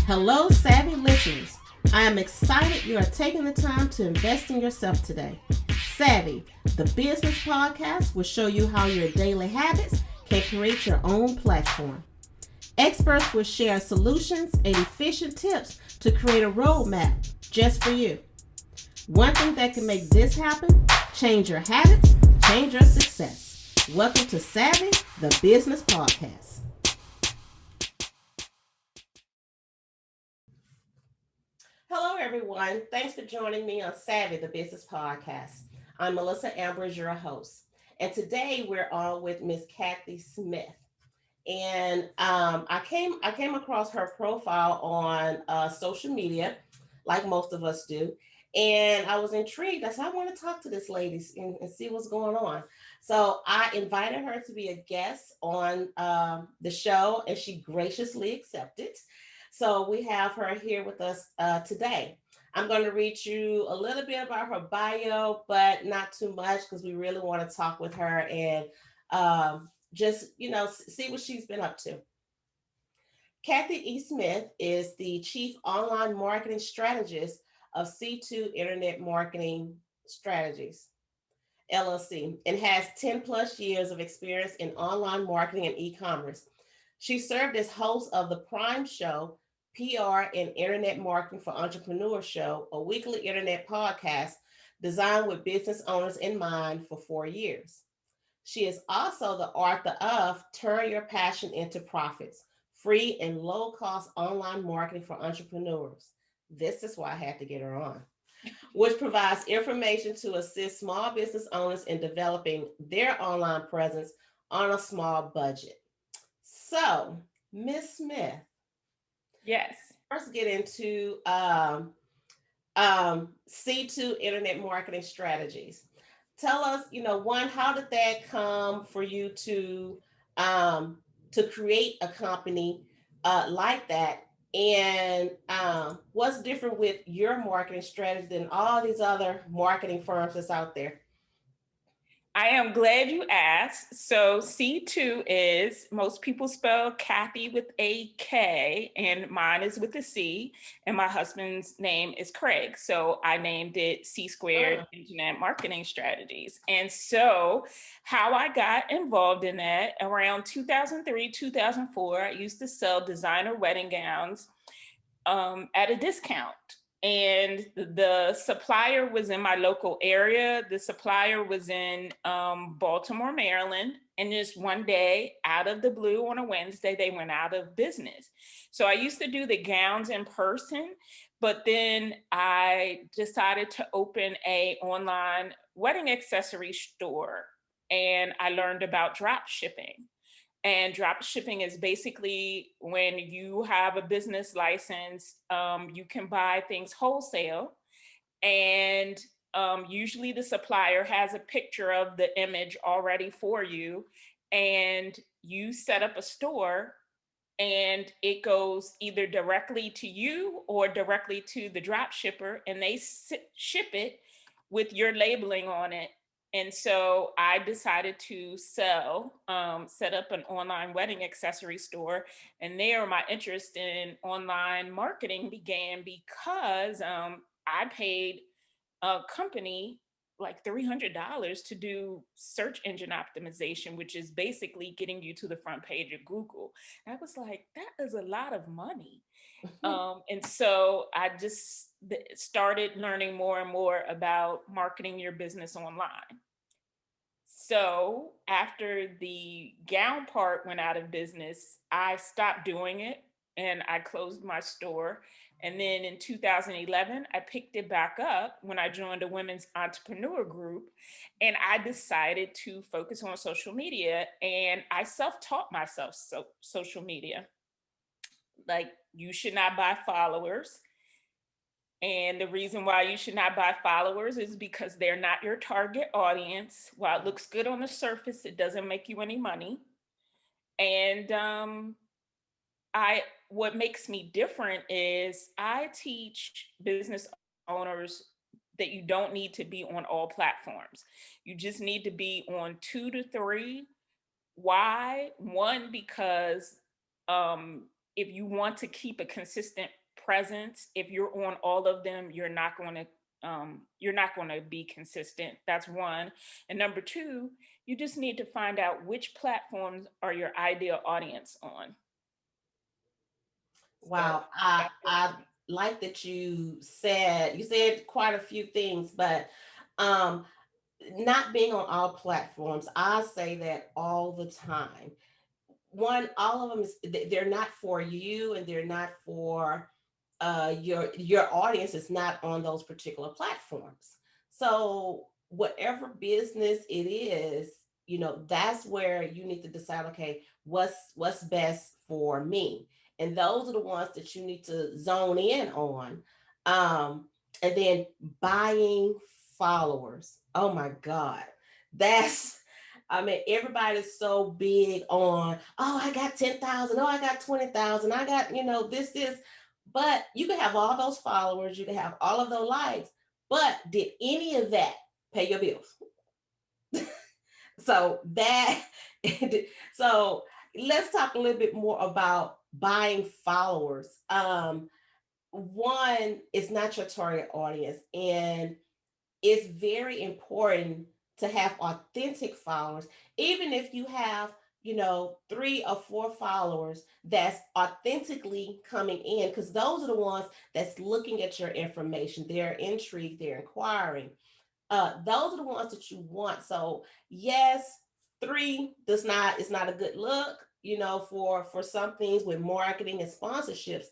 Hello, savvy listeners. I am excited you are taking the time to invest in yourself today. Savvy, the business podcast, will show you how your daily habits can create your own platform. Experts will share solutions and efficient tips to create a roadmap just for you. One thing that can make this happen: change your habits, change your success. Welcome to Savvy, the business podcast. Hello, everyone. Thanks for joining me on Savvy, the business podcast. I'm Melissa Ambrose, your host. And today we're on with Miss Cathy Smith. And I came across her profile on social media, like most of us do, and I was intrigued. I said, I want to talk to this lady and see what's going on. So I invited her to be a guest on the show, and she graciously accepted. So we have her here with us today. I'm going to read you a little bit about her bio, but not too much because we really want to talk with her and just see what she's been up to. Cathy E. Smith is the chief online marketing strategist of C2 Internet Marketing Strategies LLC and has 10 plus years of experience in online marketing and e-commerce. She served as host of the P.R.I.M.E show, PR and Internet Marketing for Entrepreneurs Show, a weekly internet podcast designed with business owners in mind, for 4 years. She is also the author of Turn Your Passion into Profits, free and low cost online marketing for entrepreneurs. This is why I had to get her on, which provides information to assist small business owners in developing their online presence on a small budget. So, Miss Smith, Yes. let's get into C2 Internet Marketing Strategies. Tell us, one, how did that come for you to create a company like that? And what's different with your marketing strategy than all these other marketing firms that's out there? I am glad you asked. So C2 is, most people spell Cathy with a K, and mine is with a C, and my husband's name is Craig. So I named it C Squared Internet Marketing Strategies. And so how I got involved in that, around 2003, 2004, I used to sell designer wedding gowns at a discount. And the supplier was in my local area. The supplier was in Baltimore, Maryland. And just one day, out of the blue on a Wednesday, they went out of business. So I used to do the gowns in person, but then I decided to open a online wedding accessory store. And I learned about drop shipping. And drop shipping is basically when you have a business license, you can buy things wholesale. And usually the supplier has a picture of the image already for you. And you set up a store and it goes either directly to you or directly to the drop shipper, and they ship it with your labeling on it. And so I decided to set up an online wedding accessory store. And there my interest in online marketing began because I paid a company like $300 to do search engine optimization, which is basically getting you to the front page of Google. And I was like, that is a lot of money. And so I just started learning more and more about marketing your business online. So after the gown part went out of business, I stopped doing it and I closed my store. And then in 2011, I picked it back up when I joined a women's entrepreneur group. And I decided to focus on social media. And I self-taught myself social media. Like, you should not buy followers. And the reason why you should not buy followers is because they're not your target audience. While it looks good on the surface, it doesn't make you any money. And I what makes me different is I teach business owners that you don't need to be on all platforms. You just need to be on 2 to 3. Why? One, because if you want to keep a consistent presence, if you're on all of them, you're not going to be consistent. That's one. And number two, you just need to find out which platforms are your ideal audience on. So Wow, I like that you said quite a few things, but um not being on all platforms, I say that all the time. One, all of them they're not for you, and they're not for your audience is not on those particular platforms. So whatever business it is, that's where you need to decide, okay, what's best for me. And those are the ones that you need to zone in on. um and then buying followers, oh my god, that's, I mean, everybody's so big on, oh, I got 10,000, oh, I got 20,000, I got, this. But you can have all those followers, you can have all of those likes, but did any of that pay your bills? So that, so let's talk a little bit more about buying followers. One, it's not your target audience, and it's very important to have authentic followers, even if you have, 3 or 4 followers that's authentically coming in, because those are the ones that's looking at your information, they're intrigued, they're inquiring. Those are the ones that you want. So yes, three does not is not a good look, for some things with marketing and sponsorships,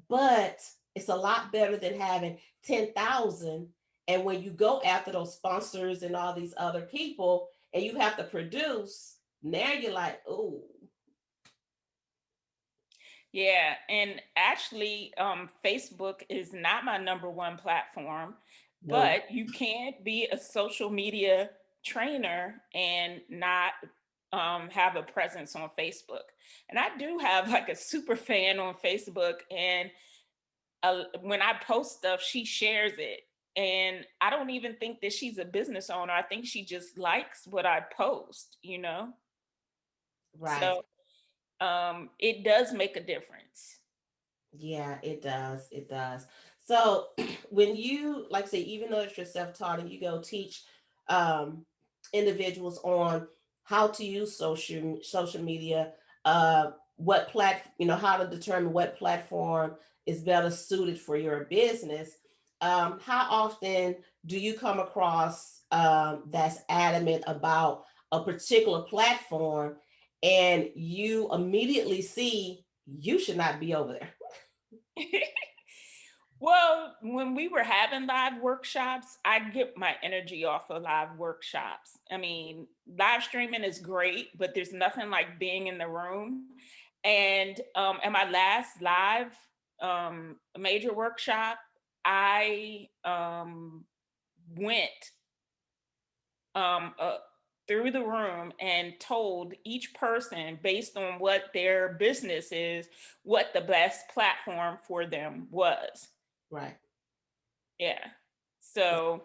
but it's a lot better than having 10,000. And when you go after those sponsors and all these other people and you have to produce, now you're like, oh, yeah, and actually, Facebook is not my number one platform, no, but you can't be a social media trainer and not have a presence on Facebook. And I do have like a super fan on Facebook, and when I post stuff, she shares it. And I don't even think that she's a business owner. I think she just likes what I post, you know? right. So it does make a difference. Yeah, it does. It does. So when you, like I say, even though it's your self-taught and you go teach um, individuals on how to use social media, how to determine what platform is better suited for your business. How often do you come across that's adamant about a particular platform, and you immediately see you should not be over there? Well, when we were having live workshops, I get my energy off of live workshops. I mean, live streaming is great, but there's nothing like being in the room. And at my last live major workshop, I went um, uh, through the room and told each person, based on what their business is, what the best platform for them was. Right. Yeah. So,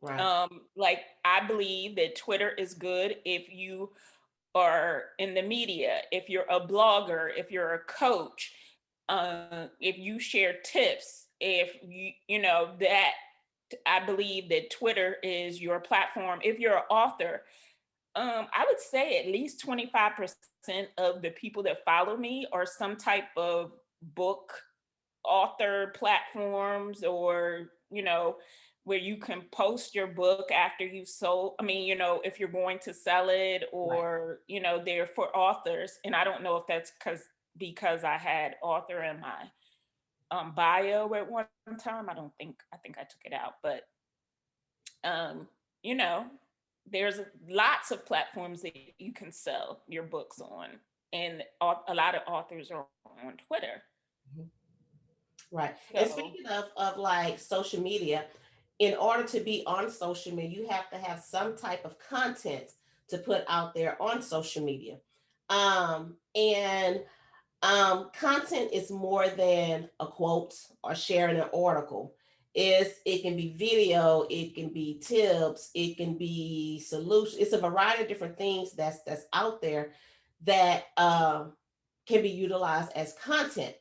Right. like, I believe that Twitter is good if you are in the media, if you're a blogger, if you're a coach, if you share tips, if that. I believe that Twitter is your platform. If you're an author, I would say at least 25% of the people that follow me are some type of book author platforms, or where you can post your book after you've sold. I mean, if you're going to sell it, Right. or they're for authors. And I don't know if that's because I had author in my bio at one time. I think I took it out, but um, you know, there's lots of platforms that you can sell your books on, and a lot of authors are on Twitter. Mhm. Right. And So speaking of like social media, in order to be on social media, you have to have some type of content to put out there on social media. And content is more than a quote or sharing an article. It can be video, it can be tips, it can be solutions. It's a variety of different things that's out there that can be utilized as content.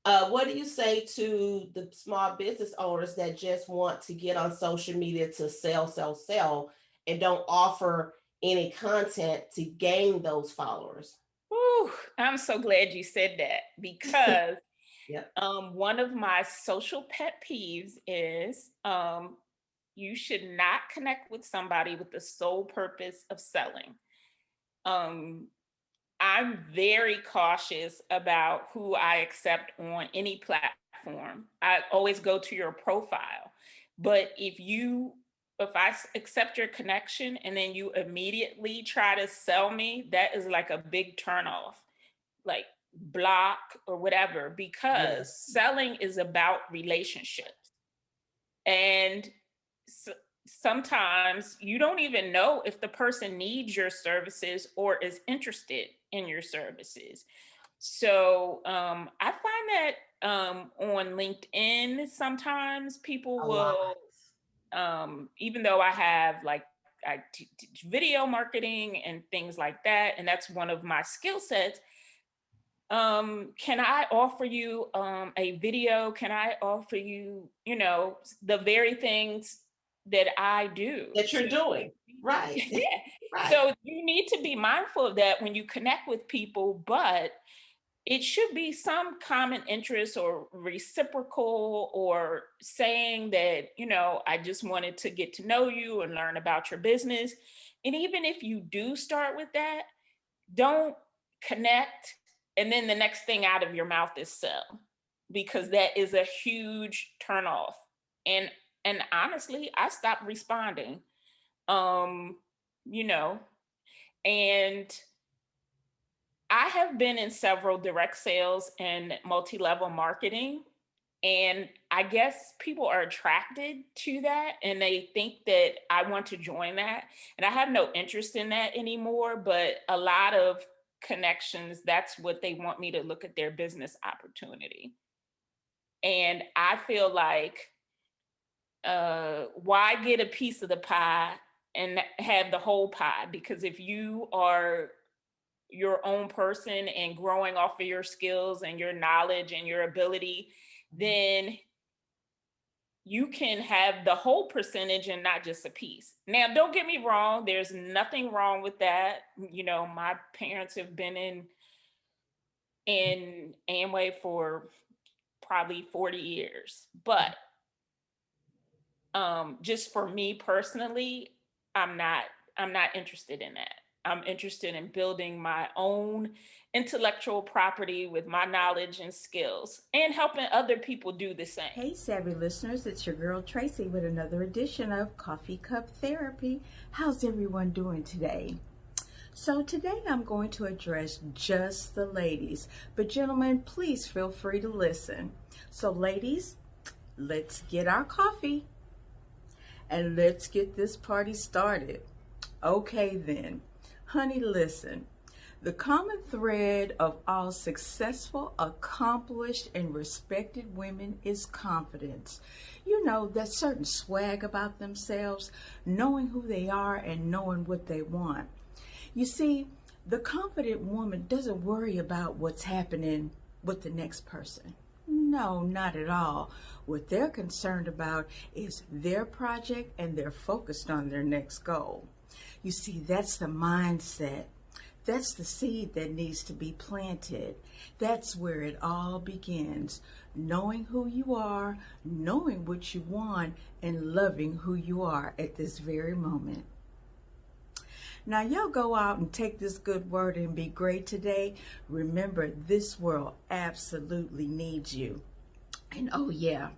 What do you say to the small business owners that just want to get on social media to sell, sell, sell, and don't offer any content to gain those followers? Whew, I'm so glad you said that because Yep. one of my social pet peeves is you should not connect with somebody with the sole purpose of selling. Um, I'm very cautious about who I accept on any platform. I always go to your profile. But if accept your connection and then you immediately try to sell me, that is like a big turnoff, like block or whatever, because Yes. selling is about relationships. And s- sometimes you don't even know if the person needs your services or is interested in your services. So I find that on LinkedIn, sometimes people A lot. will, even though I have like, I teach video marketing and things like that, and that's one of my skill sets. Can I offer you a video? Can I offer you, the very things that I do? That So you're doing. Right. yeah. Right. So you need to be mindful of that when you connect with people, but it should be some common interest or reciprocal, or saying that, I just wanted to get to know you and learn about your business. And even if you do start with that, don't connect and then the next thing out of your mouth is sell, because that is a huge turnoff. And and honestly, I stopped responding. um you know and I have been in several direct sales and multi-level marketing, and I guess people are attracted to that and they think that I want to join that. And I have no interest in that anymore, but a lot of connections, that's what they want me to look at their business opportunity. And I feel like, why get a piece of the pie and have the whole pie? Because if you are your own person and growing off of your skills and your knowledge and your ability, then you can have the whole percentage and not just a piece. Now, don't get me wrong, there's nothing wrong with that. My parents have been in Amway for probably 40 years. But just for me personally, I'm not I'm not interested in that. I'm interested in building my own intellectual property with my knowledge and skills and helping other people do the same. Hey, savvy listeners, it's your girl Tracy with another edition of Coffee Cup Therapy. How's everyone doing today? So, today I'm going to address just the ladies, but gentlemen, please feel free to listen. So, ladies, let's get our coffee and let's get this party started. Okay, then, honey, listen. The common thread of all successful, accomplished, and respected women is confidence. You know, that certain swag about themselves, knowing who they are and knowing what they want. You see, the confident woman doesn't worry about what's happening with the next person. No, not at all. What they're concerned about is their project and they're focused on their next goal. You see, that's the mindset. That's the seed that needs to be planted. That's where it all begins. Knowing who you are, knowing what you want, and loving who you are at this very moment. Now, y'all go out and take this good word and be great today. Remember, this world absolutely needs you. And oh, yeah,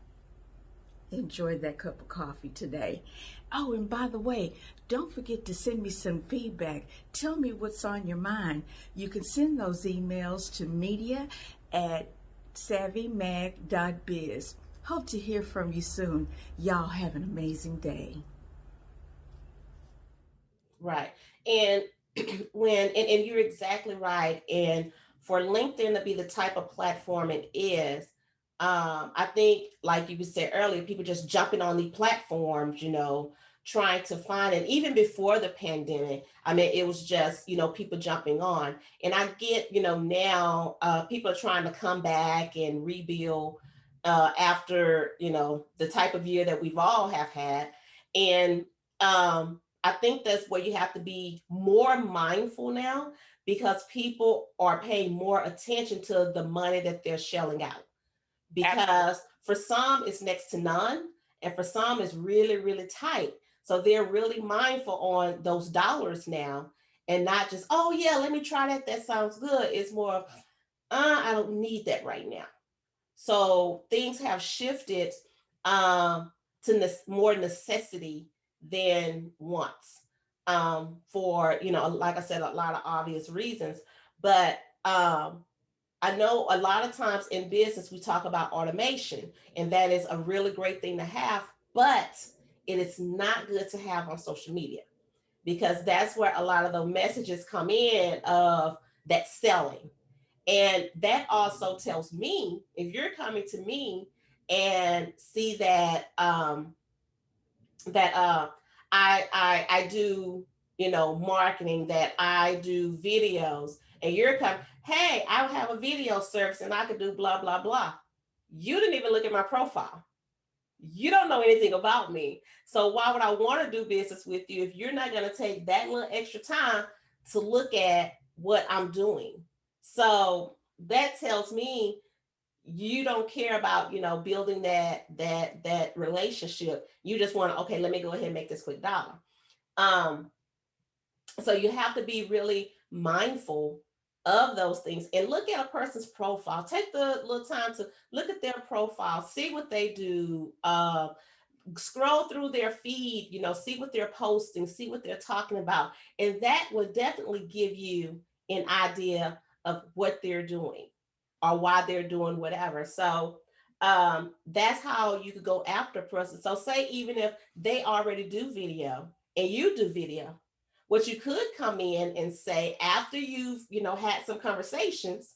enjoy that cup of coffee today. Oh, and by the way, don't forget to send me some feedback. Tell me what's on your mind. You can send those emails to media@savvymag.biz. Hope to hear from you soon. Y'all have an amazing day. Right. And and you're exactly right. And for LinkedIn to be the type of platform it is, I think, like you said earlier, people just jumping on the platforms, trying to find, and even before the pandemic, I mean, it was just, people jumping on. And I get, now people are trying to come back and rebuild after, the type of year that we've all have had. And I think that's where you have to be more mindful now, because people are paying more attention to the money that they're shelling out. Absolutely. Because for some, it's next to none, and for some, it's really, really tight. So they're really mindful on those dollars now, and not just, oh, yeah, let me try that. That sounds good. It's more of, I don't need that right now. So things have shifted to more necessity than wants, for, like I said, a lot of obvious reasons. But I know a lot of times in business, we talk about automation, and that is a really great thing to have, but it is not good to have on social media, because that's where a lot of the messages come in of that selling. And that also tells me, if you're coming to me and see that that I do, marketing, that I do videos, and you're coming, hey, I have a video service and I could do blah blah blah. You didn't even look at my profile. You don't know anything about me. So why would I want to do business with you if you're not going to take that little extra time to look at what I'm doing? So that tells me you don't care about, building that relationship. You just want to, okay, let me go ahead and make this quick dollar. um so you have to be really mindful of those things, and look at a person's profile. Take the little time to look at their profile, see what they do, scroll through their feed, see what they're posting, see what they're talking about, and that will definitely give you an idea of what they're doing or why they're doing whatever. So that's how you could go after a person. So say even if they already do video and you do video, what you could come in and say after you've, had some conversations,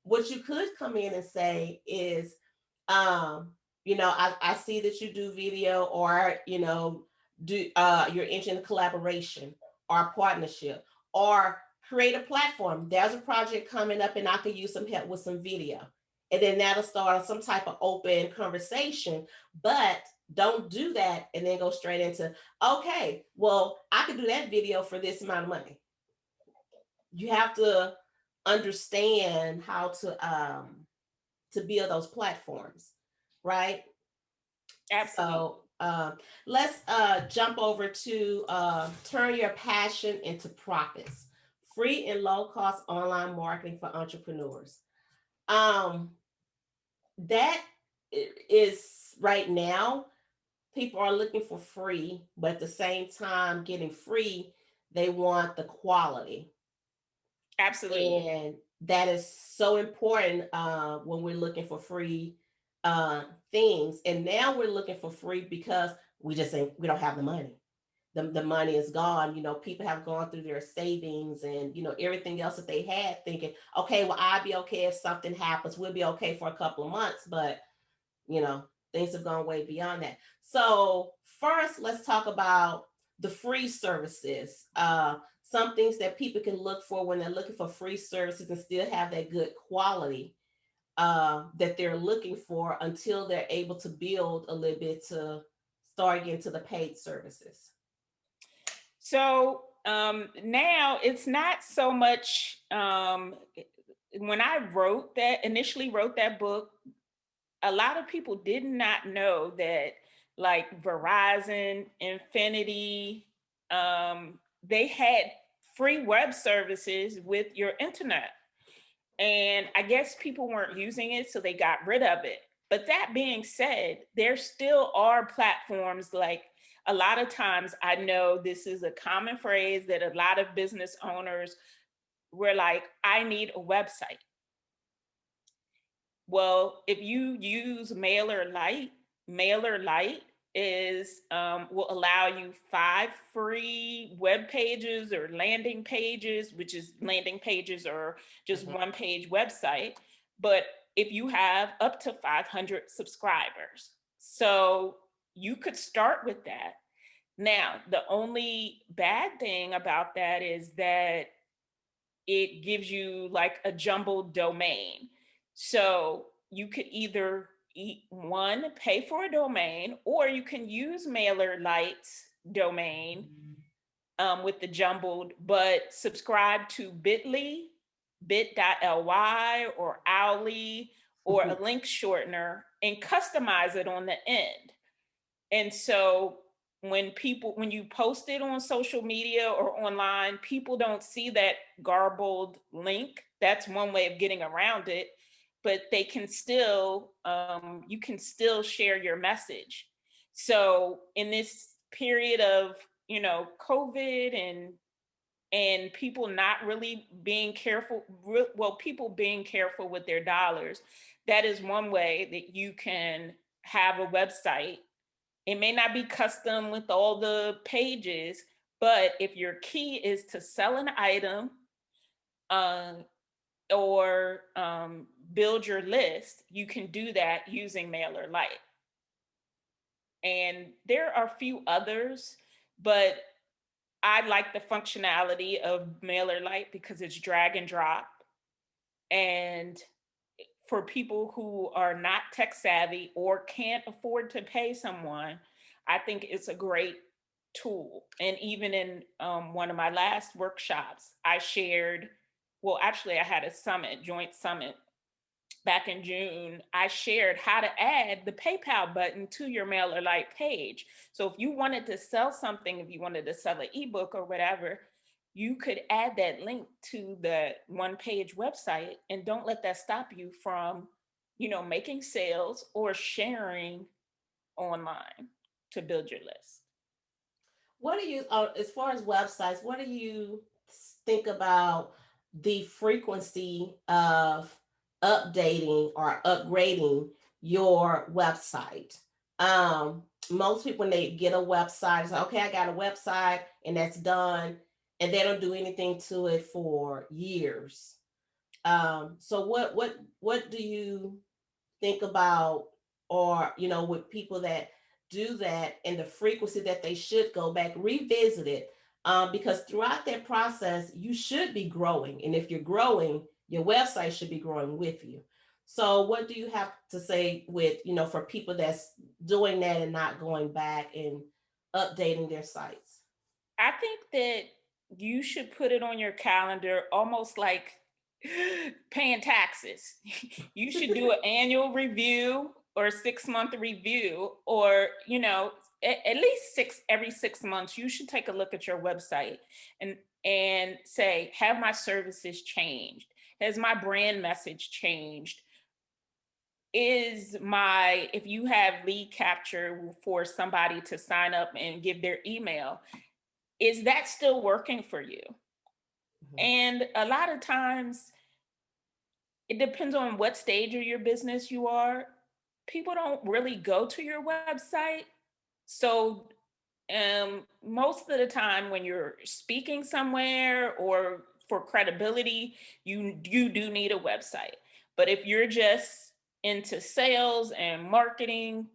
what you could come in and say is, I see that you do video, or, do you're interested in collaboration or partnership, or create a platform. There's a project coming up and I could use some help with some video. And then that'll start some type of open conversation. But don't do that and then go straight into, okay, well, I could do that video for this amount of money. You have to understand how to build those platforms, right? Absolutely. So let's jump over to turn your passion into profits. Free and low cost online marketing for entrepreneurs. Um, that is right now, people are looking for free, but at the same time, getting free, they want the quality. Absolutely. And that is so important when we're looking for free uh, things. And now we're looking for free because we don't have the money. The money is gone. People have gone through their savings and, everything else that they had, thinking, okay, well, I'll be okay if something happens. We'll be okay for a couple of months. But, you know, things have gone way beyond that. So first, let's talk about the free services. Some things that people can look for when they're looking for free services and still have that good quality that they're looking for until they're able to build a little bit to start getting to the paid services. So now it's not so much, when I initially wrote that book, a lot of people did not know that, like Verizon, Infinity, they had free web services with your internet. And I guess people weren't using it, so they got rid of it. But that being said, there still are platforms. Like, a lot of times, I know this is a common phrase that a lot of business owners were like, I need a website. Well, if you use Mailer Lite is will allow you 5 free web pages or landing pages, which is landing pages or just Mhm. one page website. But if you have up to 500 subscribers, so you could start with that. Now, the only bad thing about that is that it gives you like a jumbled domain. So you could either one, pay for a domain, or you can use Mailer Lite's domain with the jumbled, but subscribe to bit.ly or owly or a link shortener and customize it on the end. And so when you post it on social media or online, people don't see that garbled link. That's one way of getting around it, but they can still, you can still share your message. So in this period of, COVID and people not really being careful, people being careful with their dollars, that is one way that you can have a website. It may not be custom with all the pages, but if your key is to sell an item uh, or build your list, you can do that using Mailer Lite. And there are a few others, but I like the functionality of Mailer Lite because it's drag and drop. And for people who are not tech savvy or can't afford to pay someone, I think it's a great tool. And even in one of my last workshops, I shared, well, actually, I had a joint summit back in June. I shared how to add the PayPal button to your Mailer Lite page. So if you wanted to sell something, if you wanted to sell an ebook or whatever, you could add that link to the one page website, and don't let that stop you from, making sales or sharing online to build your list. What do you, as far as websites, what do you think about the frequency of updating or upgrading your website? Most people, when they get a website, it's like, okay, I got a website and that's done, and they don't do anything to it for years. So what do you think about, or with people that do that and the frequency that they should go back revisit it, because throughout that process you should be growing, and if you're growing, your website should be growing with you. So what do you have to say with, for people that's doing that and not going back and updating their sites? I think that you should put it on your calendar almost like paying taxes. You should do an annual review or a 6-month review, or, at least every 6 months, you should take a look at your website and say, have my services changed? Has my brand message changed? If you have lead capture for somebody to sign up and give their email, is that still working for you? Mhm. And a lot of times, it depends on what stage of your business you are. People don't really go to your website. So most of the time when you're speaking somewhere or for credibility, you do need a website. But if you're just into sales and marketing,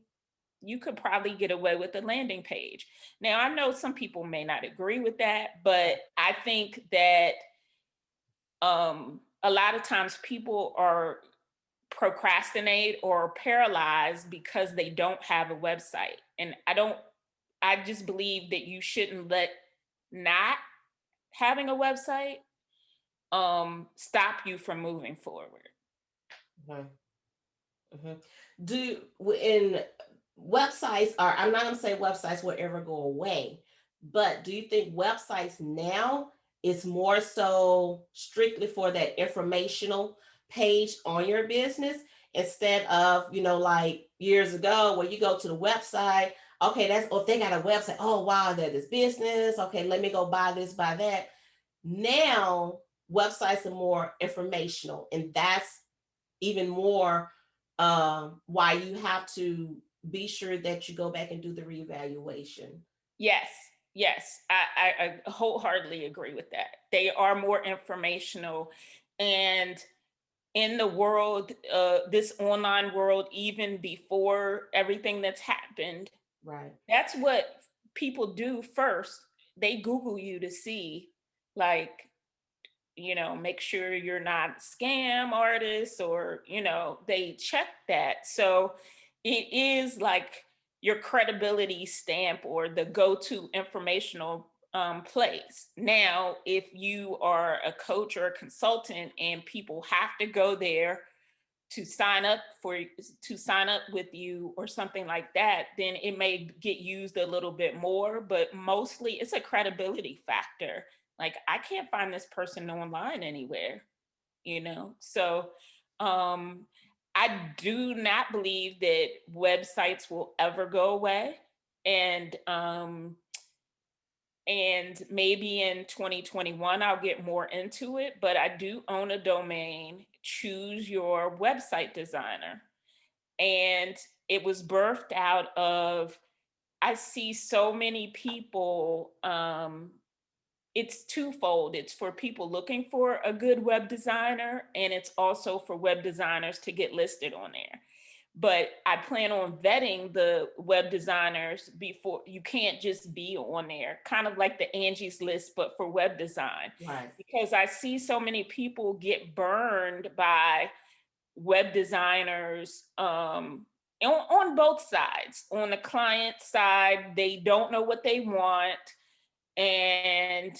you could probably get away with a landing page. Now, I know some people may not agree with that, but I think that a lot of times people are procrastinate or paralyzed because they don't have a website. And I just believe that you shouldn't let not having a website stop you from moving forward. Mhm. Mhm. Do in websites are, I'm not going to say websites will ever go away, but do you think websites now is more so strictly for that informational page on your business, instead of, like years ago where you go to the website, okay, that's, oh, if they got a website, oh wow, they're this business, okay, let me go buy this, buy that. Now websites are more informational, and that's even more, why you have to be sure that you go back and do the reevaluation. Yes, yes, I wholeheartedly agree with that. They are more informational. And in the world, this online world, even before everything that's happened, Right. that's what people do first, they Google you to see, like, make sure you're not scam artists, or, they check that. So it is like your credibility stamp or the go-to informational place. Now, if you are a coach or a consultant and people have to go there to sign up with you or something like that, then it may get used a little bit more, but mostly it's a credibility factor. Like, I can't find this person online anywhere, So I do not believe that websites will ever go away. And maybe in 2021 I'll get more into it, but I do own a domain, Choose Your Website Designer. And it was birthed out of, I see so many people, it's twofold. It's for people looking for a good web designer, and it's also for web designers to get listed on there. But I plan on vetting the web designers before. You can't just be on there, kind of like the Angie's List, but for web design. Right. Because I see so many people get burned by web designers, on both sides. On the client side, they don't know what they want, and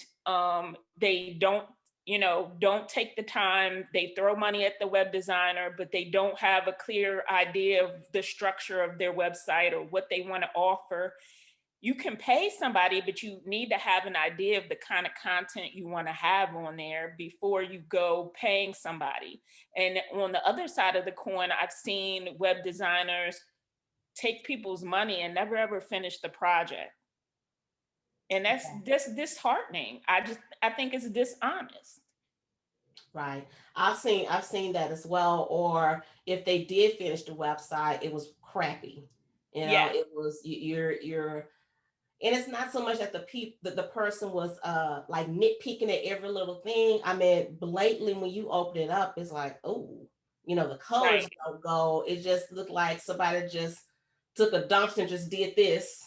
they don't take the time. They throw money at the web designer, but they don't have a clear idea of the structure of their website or what they want to offer. You can pay somebody, but you need to have an idea of the kind of content you want to have on there before you go paying somebody. And on the other side of the coin, I've seen web designers take people's money and never ever finish the project. And that's disheartening. I think it's dishonest. Right. I've seen that as well. Or if they did finish the website, it was crappy. Yeah. It was you're and it's not so much that the person was like nitpicking at every little thing. I mean, blatantly when you open it up, it's like, oh, the colors Right. don't go. It just looked like somebody just took a dumpster and just did this,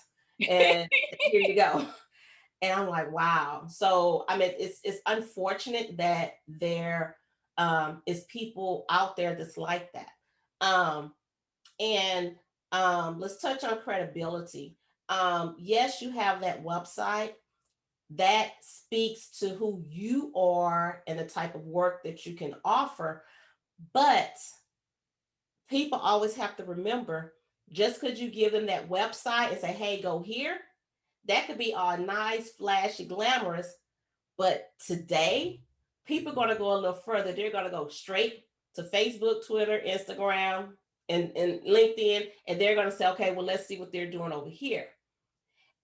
and here you go. And I'm like, wow. So I mean, it's unfortunate that there is people out there that's like that. Um, and let's touch on credibility. Yes, you have that website that speaks to who you are and the type of work that you can offer, but people always have to remember, just because you give them that website and say, hey, go here, that could be all nice, flashy, glamorous. But today, people are going to go a little further. They're going to go straight to Facebook, Twitter, Instagram, and LinkedIn, and they're going to say, okay, well, let's see what they're doing over here.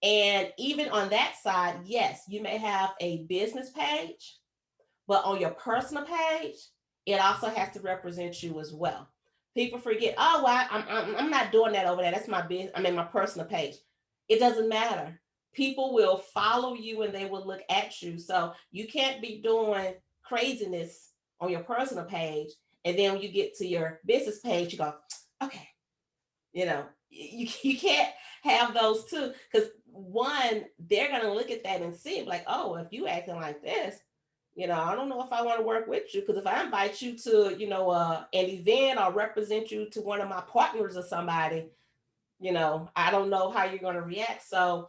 And even on that side, yes, you may have a business page, but on your personal page, it also has to represent you as well. People forget, oh, well, I'm not doing that over there. That's my business. I mean, my personal page. It doesn't matter. People will follow you and they will look at you. So you can't be doing craziness on your personal page. And then when you get to your business page, you go, okay, you can't have those two, because one, they're going to look at that and see like, oh, if you acting like this, I don't know if I want to work with you, because if I invite you to, an event or represent you to one of my partners or somebody, I don't know how you're going to react. So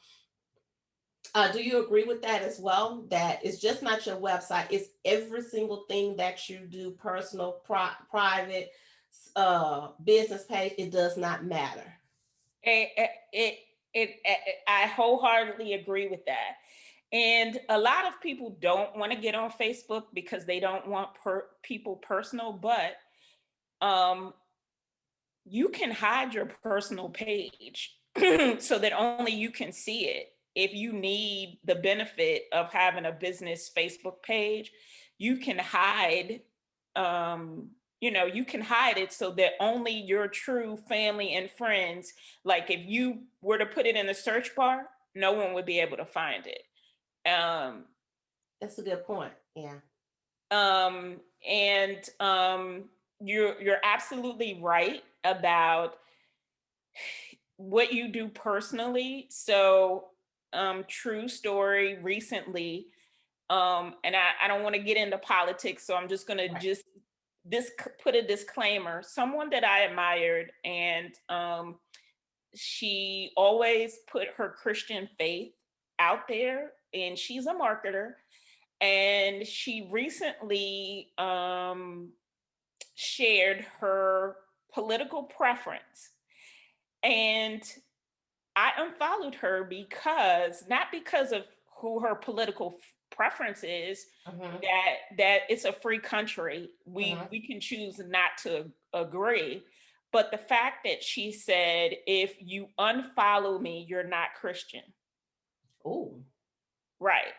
do you agree with that as well? That it's just not your website; it's every single thing that you do, personal, private, business page. It does not matter. I wholeheartedly agree with that. And a lot of people don't want to get on Facebook because they don't want people personal, but um, you can hide your personal page so that only you can see it. If you need the benefit of having a business Facebook page, you can hide, you can hide it so that only your true family and friends, like if you were to put it in the search bar, no one would be able to find it. That's a good point. Yeah. And you're absolutely right about what you do personally. So true story recently. And I don't want to get into politics, so I'm just going to Right. just put a disclaimer. Someone that I admired, and she always put her Christian faith out there, and she's a marketer. And she recently shared her political preference. And I unfollowed her because, not because of who her political preference is, Mm-hmm. that it's a free country. Mm-hmm. We can choose not to agree. But the fact that she said, if you unfollow me, you're not Christian. Oh. Right.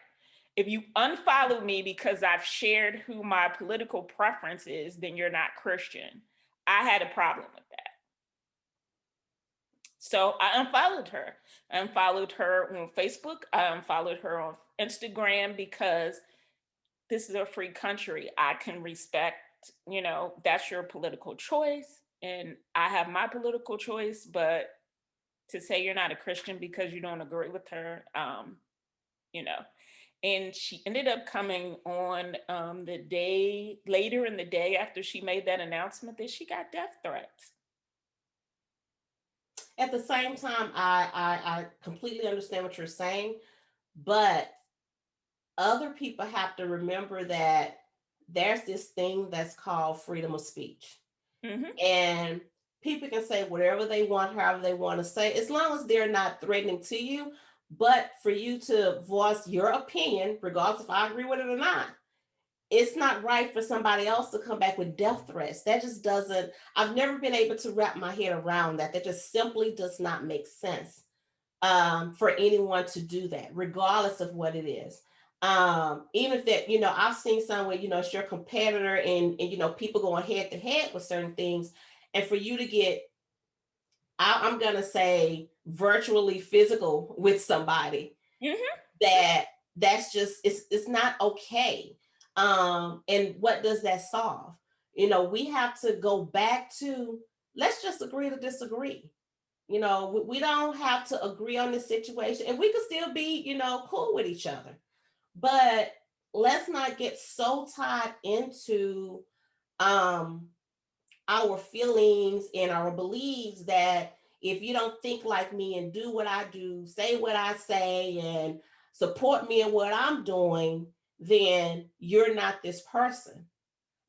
If you unfollow me because I've shared who my political preference is, then you're not Christian. I had a problem with that. So I unfollowed her. I unfollowed her on Facebook. I unfollowed her on Instagram because this is a free country. I can respect, that's your political choice. And I have my political choice, but to say you're not a Christian because you don't agree with her, you know. And she ended up coming on the day later in the day after she made that announcement that she got death threats. At the same time, I completely understand what you're saying, but other people have to remember that there's this thing that's called freedom of speech. Mm-hmm. And people can say whatever they want, however they want to say, as long as they're not threatening to you. But for you to voice your opinion, regardless if I agree with it or not, it's not right for somebody else to come back with death threats. That just doesn't, I've never been able to wrap my head around that. That just simply does not make sense for anyone to do that, regardless of what it is. Even if that, I've seen somewhere, it's your competitor and people going head to head with certain things. And for you to get, I'm going to say, virtually physical with somebody, Mm-hmm. that's just, it's not okay. And what does that solve? We have to go back to, let's just agree to disagree. We don't have to agree on the situation, and we could still be, cool with each other. But let's not get so tied into um our feelings and our beliefs that if you don't think like me and do what I do, say what I say, and support me in what I'm doing, then you're not this person.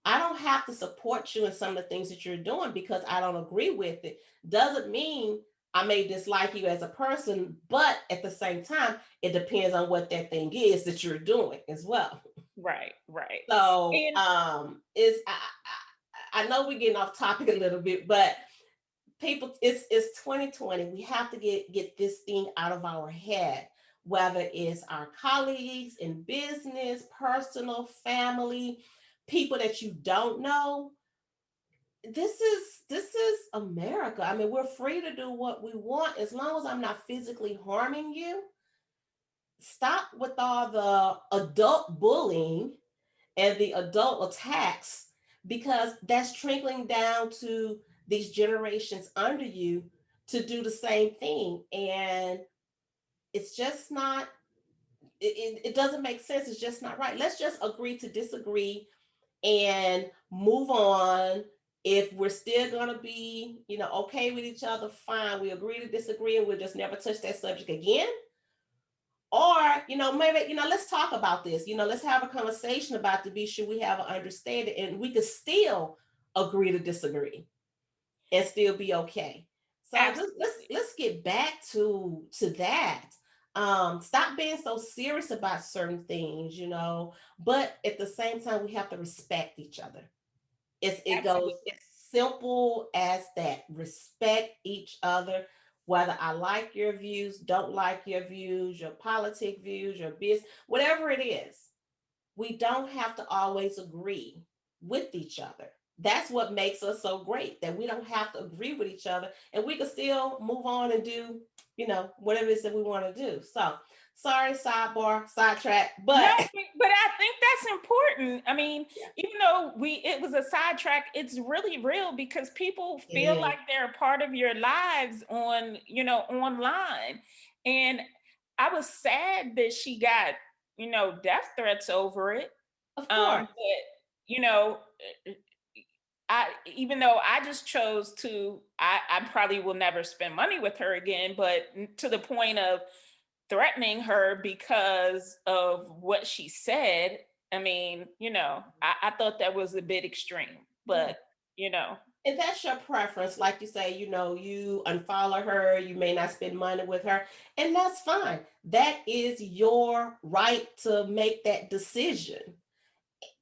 I don't have to support you in some of the things that you're doing because I don't agree with it. Doesn't mean I may dislike you as a person, but at the same time, it depends on what that thing is that you're doing as well. Right, right. So And is I know we're getting off topic a little bit, but people, it's 2020. We have to get this thing out of our head, whether it's our colleagues in business, personal, family, people that you don't know. This is America. I mean, we're free to do what we want as long as I'm not physically harming you. Stop with all the adult bullying and the adult attacks, because that's trickling down to these generations under you to do the same thing. And it's just not, it doesn't make sense. It's just not right. Let's just agree to disagree and move on. If we're still going to be, okay with each other, fine. We agree to disagree and we'll just never touch that subject again. Or, maybe, let's talk about this. Let's have a conversation about to be sure we have an understanding and we could still agree to disagree and still be okay. So let's absolutely. let's get back to that. Stop being so serious about certain things, but at the same time we have to respect each other. It goes Absolutely. as simple as that. Respect each other. Whether I like your views, don't like your views, your politic views, your business, whatever it is, we don't have to always agree with each other. That's what makes us so great, that we don't have to agree with each other and we can still move on and do, whatever it is that we want to do. So sorry, sidebar, sidetrack, No, but but I think that's important. I mean, yeah, even though it was a sidetrack, it's really real because people it feel is. like they're a part of your lives online. And I was sad that she got, death threats over it. Of course. But you know, I even though I just chose to, I probably will never spend money with her again, but to the point of threatening her because of what she said. I mean, I thought that was a bit extreme, Yeah. but you know, And that's your preference. Like you say, you unfollow her, you may not spend money with her, and that's fine. That is your right to make that decision.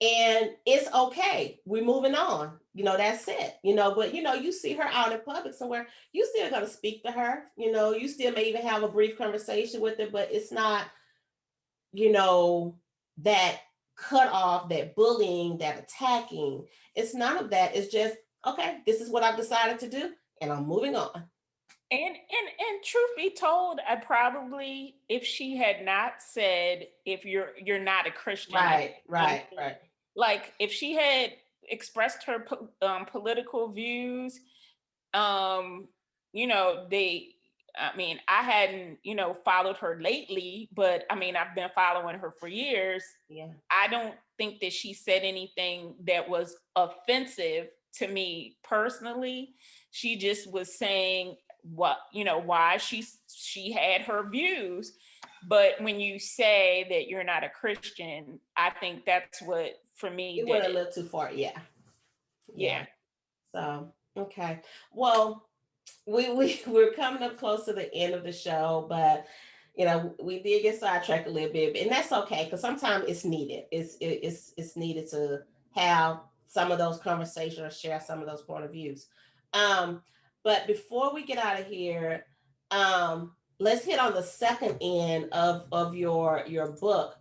And it's okay. We're moving on. That's it. But you see her out in public somewhere, you still gonna speak to her. You still may even have a brief conversation with her, but it's not, you know, that cut off, that bullying, that attacking. It's none of that. It's just, okay, this is what I've decided to do, and I'm moving on. and truth be told, I probably, if she had not said, if you're not a Christian, Right, right, right. like if she had expressed her political views, um they, I mean, I hadn't followed her lately, but I mean, I've been following her for years. Yeah. I don't think that she said anything that was offensive to me personally. She just was saying what, why she had her views. But when you say that you're not a Christian, I think that's what for me It did went a it. little too far. Yeah. Yeah. Yeah. So, okay. Well, we're coming up close to the end of the show, but we did get sidetracked a little bit, and that's okay because sometimes it's needed. It's needed to have some of those conversations or share some of those point of views. Um, but before we get out of here, let's hit on the second end of your book.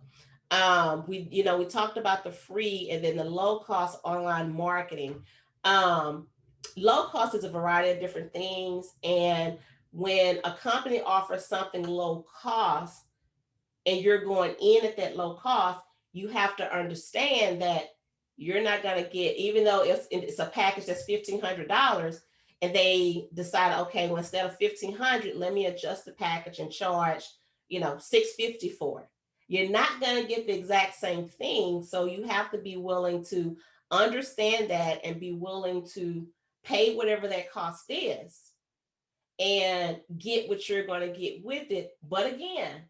We talked about the free and then the low cost online marketing. Um, Low cost is a variety of different things, and when a company offers something low cost and you're going in at that low cost, you have to understand that you're not going to get, even though it's a package that's $1,500, and they decide, okay, well, instead of 1,500, let me adjust the package and charge, $650 for it. You're not going to get the exact same thing. So you have to be willing to understand that and be willing to pay whatever that cost is and get what you're going to get with it. But again,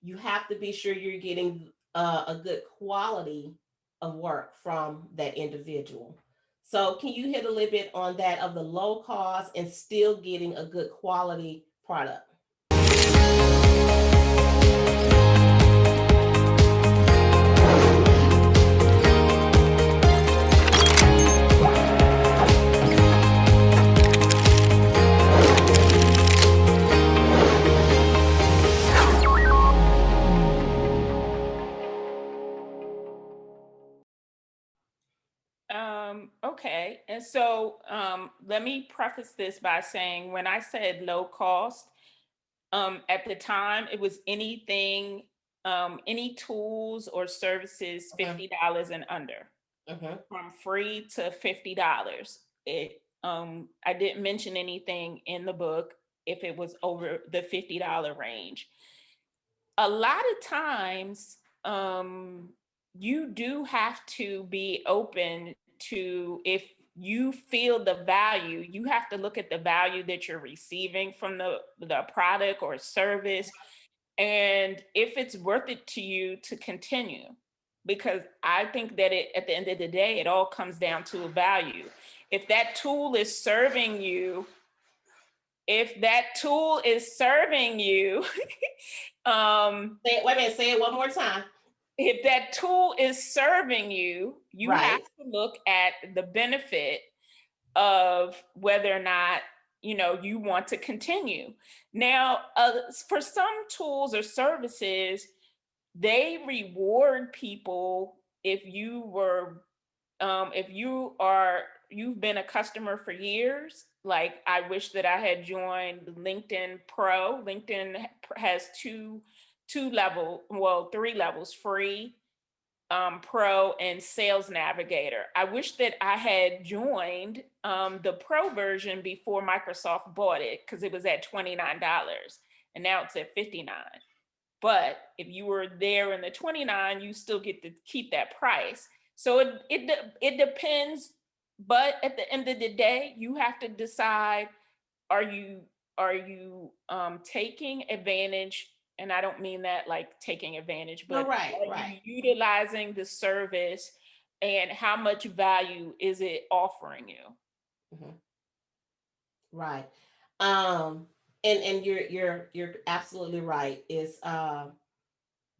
you have to be sure you're getting a good quality of work from that individual. So, can you hit a little bit on that of the low cost and still getting a good quality product? Okay. And so let me preface this by saying when I said low cost, at the time it was anything, any tools or services Uh-huh. $50 and under, Uh-huh. from free to $50. I didn't mention anything in the book if it was over the $50 range. A lot of times, you do have to be open to, if you feel the value, you have to look at the value that you're receiving from the product or service, and if it's worth it to you to continue. Because I think that at the end of the day, it all comes down to a value. If that tool is serving you, if that tool is serving you, Wait a minute, say it one more time. if that tool is serving you, you have Right. to look at the benefit of whether or not you want to continue. Now, for some tools or services, they reward people if you've been a customer for years. Like, I wish that I had joined LinkedIn Pro. LinkedIn has three levels: free, Pro, and Sales Navigator. I wish that I had joined the Pro version before Microsoft bought it, because it was at $29 and now it's at $59. But if you were there in the 29, you still get to keep that price. So it depends. But at the end of the day, you have to decide, are you taking advantage, and I don't mean that like taking advantage, No, but right, are right. you utilizing the service, and how much value is it offering you? Mhm. Right. Um, and you're absolutely right. Is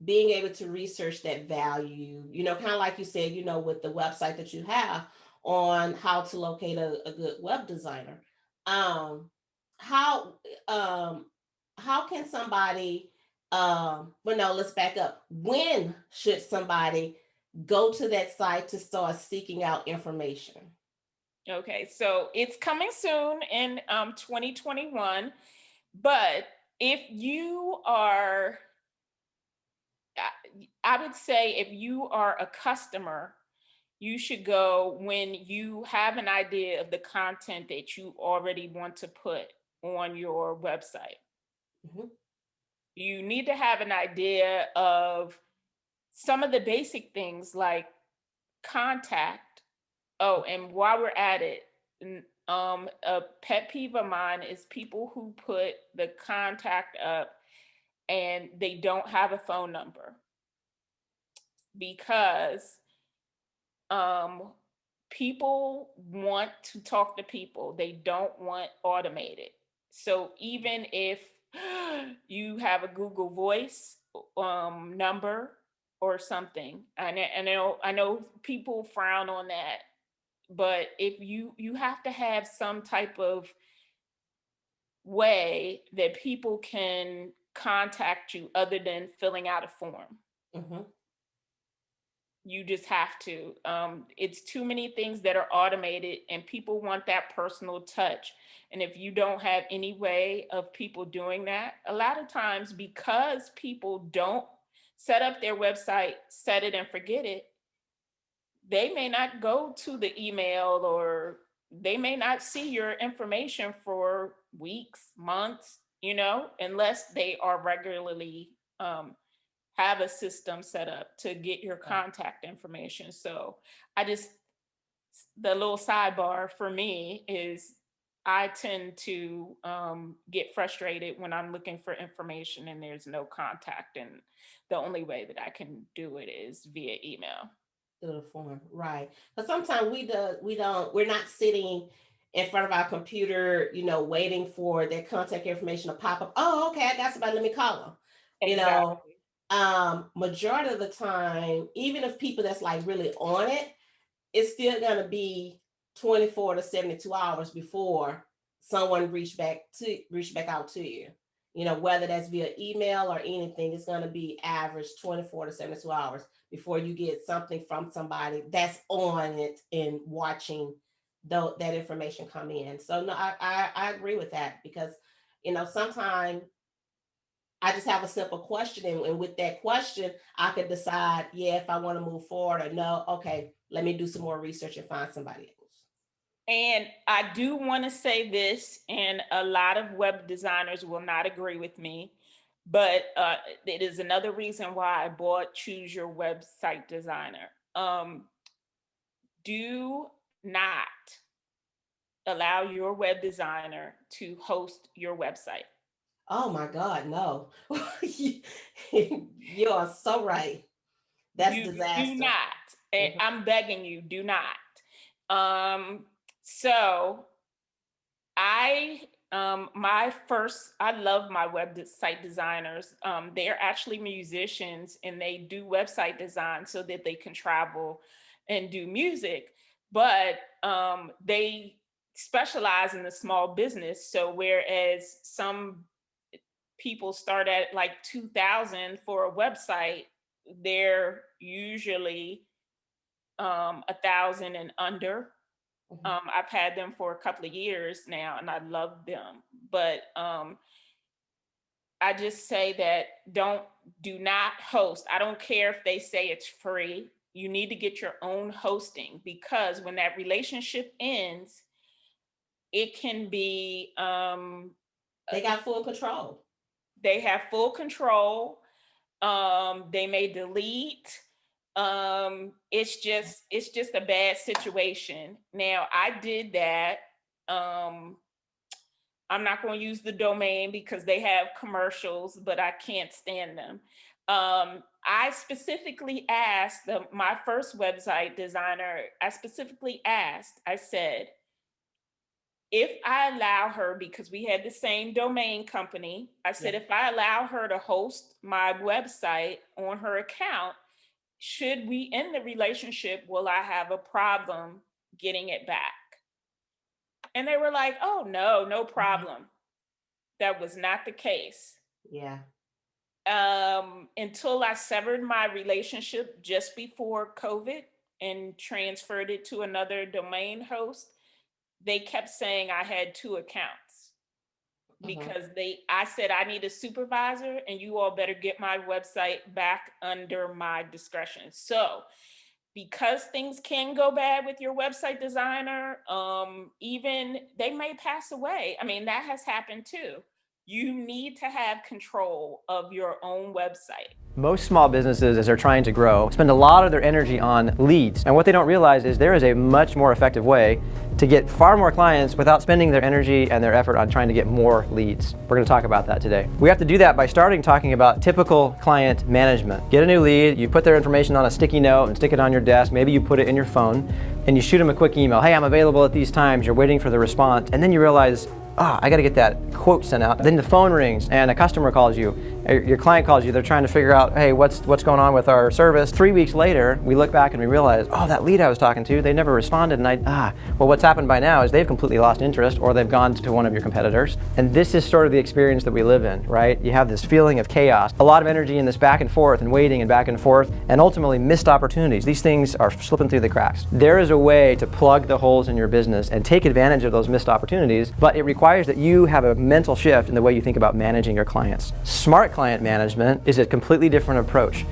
being able to research that value, kind of like you said, with the website that you have on how to locate a good web designer. Um, how um how can somebody well, no, let's back up. When should somebody go to that site to start seeking out information? Okay, so it's coming soon in 2021, but if you are, I would say if you are a customer, you should go when you have an idea of the content that you already want to put on your website. Mhm. You need to have an idea of some of the basic things like contact. Oh, and while we're at it, a pet peeve of mine is people who put the contact up and they don't have a phone number, because um, people want to talk to people. They don't want automated. So even if you have a Google Voice number or something, I know people frown on that, but if you have to have some type of way that people can contact you other than filling out a form. Mhm. You just have to. It's too many things that are automated, and people want that personal touch. And if you don't have any way of people doing that, a lot of times, because people don't set up their website, set it and forget it, they may not go to the email, or they may not see your information for weeks, months, unless they are regularly have a system set up to get your Right. contact information. So I just, the little sidebar for me is, I tend to get frustrated when I'm looking for information and there's no contact. And the only way that I can do it is via email. Through the form, right? But sometimes we're not sitting in front of our computer, waiting for their contact information to pop up. Oh, okay, I got somebody. Let me call them. You know, Exactly. Majority of the time, even if people that's like really on it, it's still gonna be 24 to 72 hours before someone reach back out to you. Whether that's via email or anything, it's gonna be average 24 to 72 hours before you get something from somebody that's on it and watching that information come in. So no, I agree with that, because sometimes I just have a simple question, and with that question, I could decide, yeah, if I want to move forward or no. Okay, let me do some more research and find somebody else. And I do want to say this, and a lot of web designers will not agree with me, but it is another reason why I bought Choose Your Website Designer. Do not allow your web designer to host your website. Oh my God, no! You are so right. That's Do disaster. not. Mhm. I'm begging you, do not. So I I love my site designers. They're actually musicians, and they do website design so that they can travel and do music. But they specialize in the small business. So whereas some people start at like 2,000 for a website, they're usually 1,000 and under. Mhm. I've had them for a couple of years now, and I love them. But I just say that do not host. I don't care if they say it's free. You need to get your own hosting, because when that relationship ends, it can be They got full control. they have full control. They may delete. It's just a bad situation. Now I did that. Um, I'm not going to use the domain because they have commercials, but I can't stand them. I specifically asked my first website designer, I said, if I allow her, because we had the same domain company, I said, Yeah. if I allow her to host my website on her account, should we end the relationship, will I have a problem getting it back? And they were like, oh, no, no Mhm. problem. That was not the case. Yeah. Until I severed my relationship just before COVID and transferred it to another domain host, they kept saying I had two accounts Mhm. because I said I need a supervisor and you all better get my website back under my discretion. So because things can go bad with your website designer, even they may pass away. I mean, that has happened too. You need to have control of your own website. Most small businesses, as they're trying to grow, spend a lot of their energy on leads. And what they don't realize is there is a much more effective way to get far more clients without spending their energy and their effort on trying to get more leads. We're going to talk about that today. We have to do that by starting talking about typical client management. Get a new lead, you put their information on a sticky note and stick it on your desk. Maybe you put it in your phone and you shoot them a quick email. Hey, I'm available at these times. You're waiting for the response. And then you realize, I got to get that quote sent out. Then the phone rings and a customer calls you. Your client calls you. They're trying to figure out, hey, what's going on with our service? 3 weeks later, we look back and we realize, that lead I was talking to, they never responded. And well, what's happened by now is they've completely lost interest or they've gone to one of your competitors. And this is sort of the experience that we live in, right? You have this feeling of chaos, a lot of energy in this back and forth and waiting and back and forth, and ultimately missed opportunities. These things are slipping through the cracks. There is a way to plug the holes in your business and take advantage of those missed opportunities, but it requires that you have a mental shift in the way you think about managing your clients. Smart client management is a completely different approach.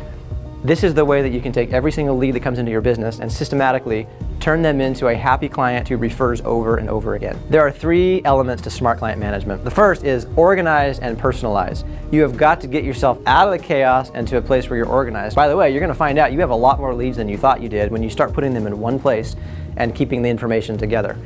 This is the way that you can take every single lead that comes into your business and systematically turn them into a happy client who refers over and over again. There are 3 elements to smart client management. The first is organize and personalize. You have got to get yourself out of the chaos and to a place where you're organized. By the way, you're going to find out you have a lot more leads than you thought you did when you start putting them in one place and keeping the information together.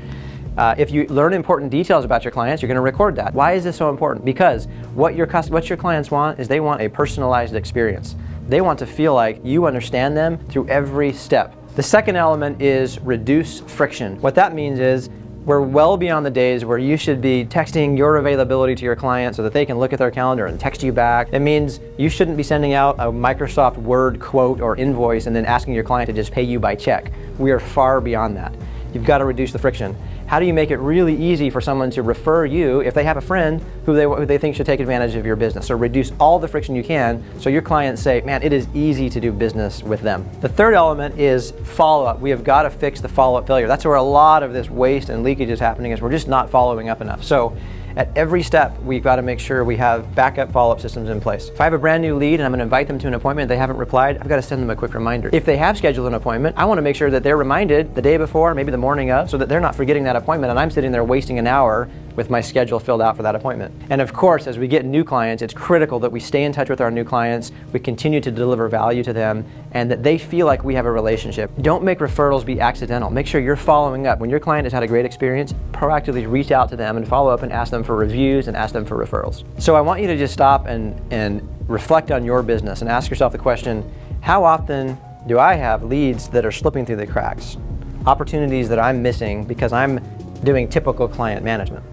If you learn important details about your clients, you're going to record that. Why is this so important? Because what your clients want is they want a personalized experience. They want to feel like you understand them through every step. The second element is reduce friction. What that means is we're well beyond the days where you should be texting your availability to your client so that they can look at their calendar and text you back. It means you shouldn't be sending out a Microsoft Word quote or invoice and then asking your client to just pay you by check. We are far beyond that. You've got to reduce the friction. How do you make it really easy for someone to refer you if they have a friend who they think should take advantage of your business? So reduce all the friction you can so your clients say, man, it is easy to do business with them. The third element is follow-up. We have got to fix the follow-up failure. That's where a lot of this waste and leakage is happening, is we're just not following up enough. So at every step, we've got to make sure we have backup follow-up systems in place. If I have a brand new lead and I'm going to invite them to an appointment, they haven't replied, I've got to send them a quick reminder. If they have scheduled an appointment, I want to make sure that they're reminded the day before, maybe the morning of, so that they're not forgetting that appointment and I'm sitting there wasting an hour with my schedule filled out for that appointment. And of course, as we get new clients, it's critical that we stay in touch with our new clients, we continue to deliver value to them, and that they feel like we have a relationship. Don't make referrals be accidental. Make sure you're following up. When your client has had a great experience, proactively reach out to them and follow up and ask them for reviews and ask them for referrals. So I want you to just stop and reflect on your business and ask yourself the question, how often do I have leads that are slipping through the cracks? Opportunities that I'm missing because I'm doing typical client management.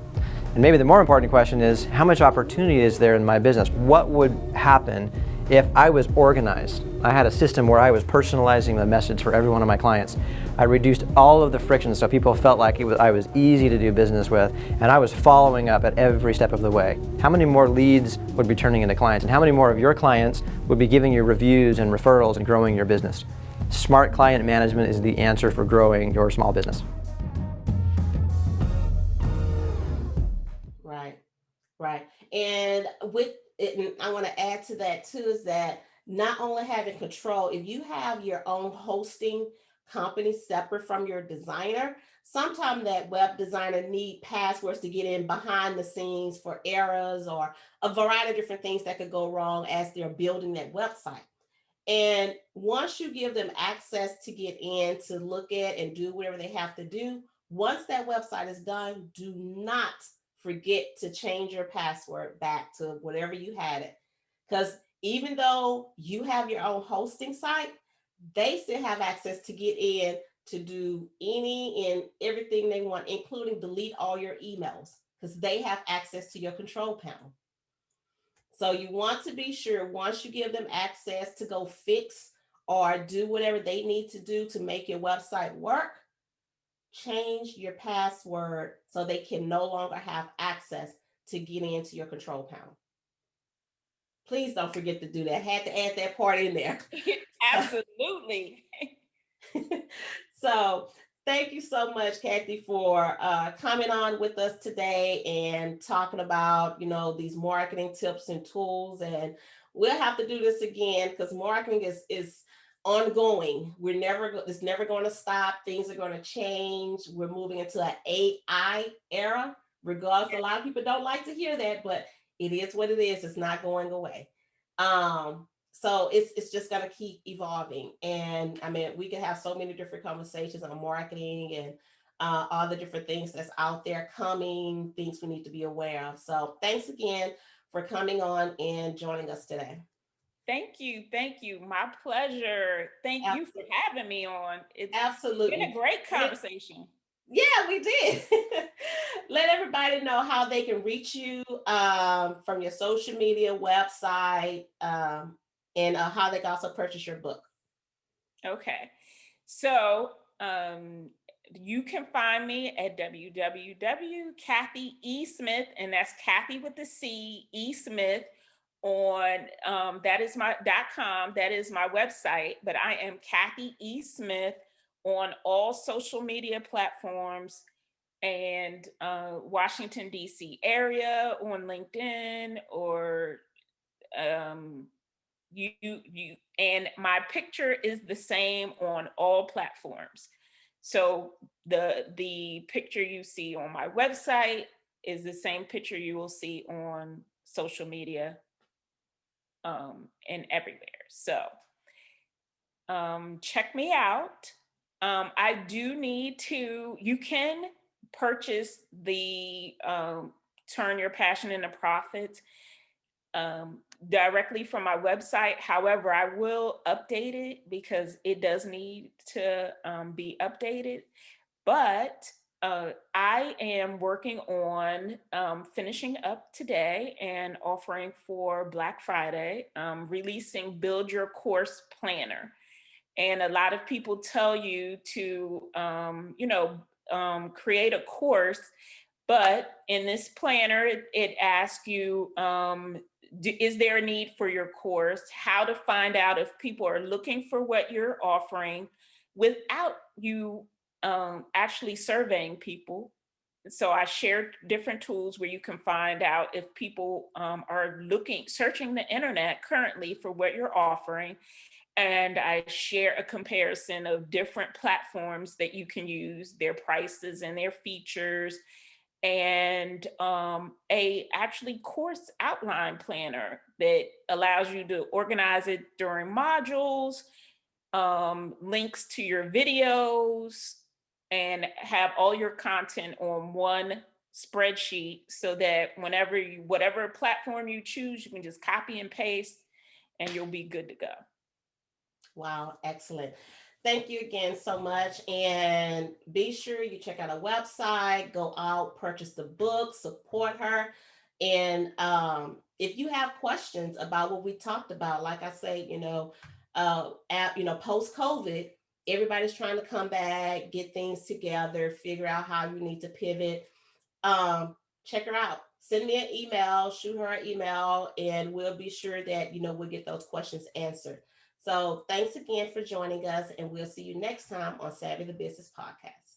And maybe the more important question is, how much opportunity is there in my business? What would happen if I was organized? I had a system where I was personalizing the message for every one of my clients. I reduced all of the friction so people felt like I was easy to do business with, and I was following up at every step of the way. How many more leads would be turning into clients, and how many more of your clients would be giving you reviews and referrals and growing your business? Smart client management is the answer for growing your small business. Right. Right. And with it, and I want to add to that too, is that not only having control, if you have your own hosting company separate from your designer. Sometimes that web designer need passwords to get in behind the scenes for errors or a variety of different things that could go wrong as they're building that website. And once you give them access to get in, to look at and do whatever they have to do, once that website is done, do not forget to change your password back to whatever you had it. Because even though you have your own hosting site, they still have access to get in to do any and everything they want, including delete all your emails, because they have access to your control panel. So you want to be sure once you give them access to go fix or do whatever they need to do to make your website work, change your password so they can no longer have access to get into your control panel. Please don't forget to do that. Had to add that part in there. Absolutely. So thank you so much, Cathy, for coming on with us today and talking about, these marketing tips and tools. And we'll have to do this again because marketing is ongoing. It's never going to stop. Things are going to change. We're moving into an AI era. Regardless, a lot of people don't like to hear that, but it is what it is. It's not going away. So it's just going to keep evolving. And I mean, we can have so many different conversations on marketing and all the different things that's out there coming, things we need to be aware of. So thanks again for coming on and joining us today. Thank you. Thank you. My pleasure. Thank you for having me on. It's Absolutely been a great conversation. Yeah, we did. Let everybody know how they can reach you from your social media, website, and how they can also purchase your book. Okay. So you can find me at www.cathyesmith, and that's Cathy with the C, E Smith on that is my .com. That is my website, but I am Cathy E Smith on all social media platforms and Washington, D.C. area on LinkedIn or you and my picture is the same on all platforms. So the picture you see on my website is the same picture you will see on social media and everywhere. So check me out. I do need to, you can purchase the Turn Your Passion into Profit directly from my website. However, I will update it because it does need to be updated. But I am working on finishing up today and offering for Black Friday, releasing Build Your Course Planner. And a lot of people tell you to, create a course, but in this planner, it asks you, is there a need for your course? How to find out if people are looking for what you're offering without you actually surveying people. So I share different tools where you can find out if people are searching the internet currently for what you're offering. And I share a comparison of different platforms that you can use, their prices and their features, and a actually course outline planner that allows you to organize it during modules, links to your videos, and have all your content on one spreadsheet so that whatever platform you choose, you can just copy and paste and you'll be good to go. Wow, excellent. Thank you again so much. And be sure you check out our website, go out, purchase the book, support her. And if you have questions about what we talked about, like I say, post COVID, everybody's trying to come back, get things together, figure out how you need to pivot. Check her out. Send me an email, shoot her an email, and we'll be sure that, we'll get those questions answered. So thanks again for joining us, and we'll see you next time on Savvy the Business Podcast.